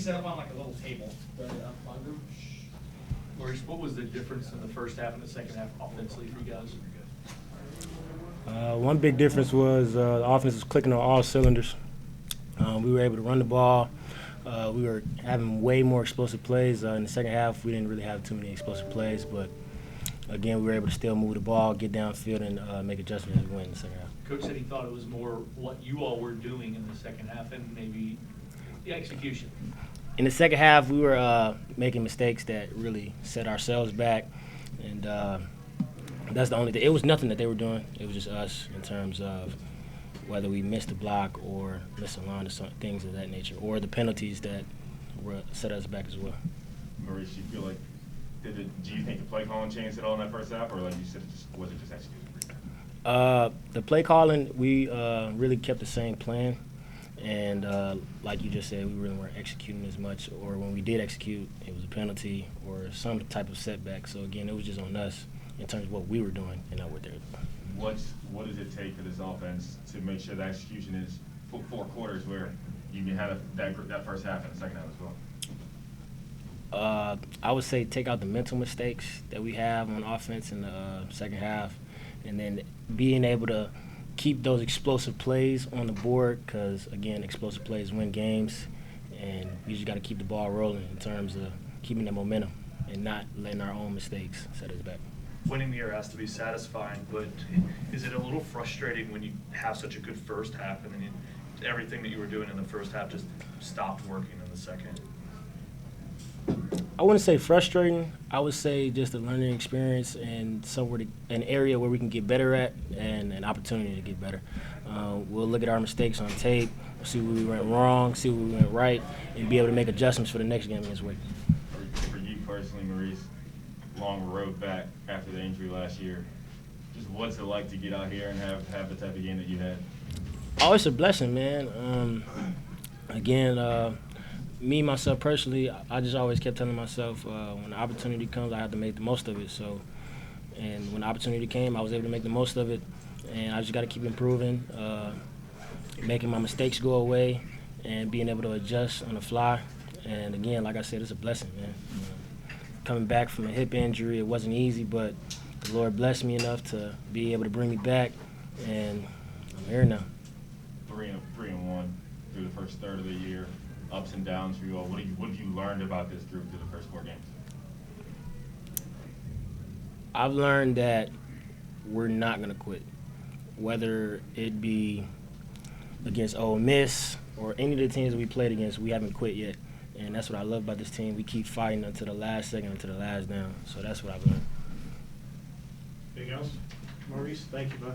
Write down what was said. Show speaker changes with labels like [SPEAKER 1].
[SPEAKER 1] set up on like a little table.
[SPEAKER 2] Maurice, what was the difference in the first half and the second half offensively for you guys?
[SPEAKER 3] One big difference was the offense was clicking on all cylinders. We were able to run the ball. We were having way more explosive plays. In the second half, we didn't really have too many explosive plays, but again, we were able to still move the ball, get downfield, and make adjustments and win in the second half.
[SPEAKER 2] Coach said he thought it was more what you all were doing in the second half and maybe the execution.
[SPEAKER 3] In the second half, we were making mistakes that really set ourselves back, and that's the only thing. It was nothing that they were doing. It was just us in terms of whether we missed a block or missed a line or some things of that nature, or the penalties that set us back as well.
[SPEAKER 4] Maurice, you feel like do you think the play calling changed at all in that first half, or like you said, was it just executed?
[SPEAKER 3] The play calling, we really kept the same plan, and like you just said, we really weren't executing as much, or when we did execute, it was a penalty or some type of setback. So again, it was just on us in terms of what we were doing and not what they were doing.
[SPEAKER 4] What does it take for this offense to make sure the execution is 4 quarters where you can have that first half and the second half as well?
[SPEAKER 3] I would say take out the mental mistakes that we have on offense in the second half, and then being able to keep those explosive plays on the board, because, again, explosive plays win games, and we just got to keep the ball rolling in terms of keeping that momentum and not letting our own mistakes set us back.
[SPEAKER 2] Winning the year has to be satisfying, but is it a little frustrating when you have such a good first half and then everything that you were doing in the first half just stopped working in the second?
[SPEAKER 3] I wouldn't say frustrating. I would say just a learning experience and an area where we can get better at and an opportunity to get better. We'll look at our mistakes on tape, see where we went wrong, see where we went right, and be able to make adjustments for the next game against Wake.
[SPEAKER 4] For you personally, Maurice, long road back after the injury last year, just what's it like to get out here and have the type of game that you had?
[SPEAKER 3] Oh, it's a blessing, man. Me, myself personally, I just always kept telling myself when the opportunity comes, I have to make the most of it. So, and when the opportunity came, I was able to make the most of it. And I just got to keep improving, making my mistakes go away, and being able to adjust on the fly. And again, like I said, it's a blessing, man. Coming back from a hip injury, it wasn't easy, but the Lord blessed me enough to be able to bring me back, and I'm here now.
[SPEAKER 4] 3-1 through the first third of the year. Ups and downs for you all. What have you learned about this group through the first 4 games?
[SPEAKER 3] I've learned that we're not going to quit, whether it be against Ole Miss or any of the teams we played against. We haven't quit yet, and that's what I love about this team. We keep fighting until the last second, until the last down. So that's what I've learned.
[SPEAKER 1] Anything else? Maurice, thank you, bud.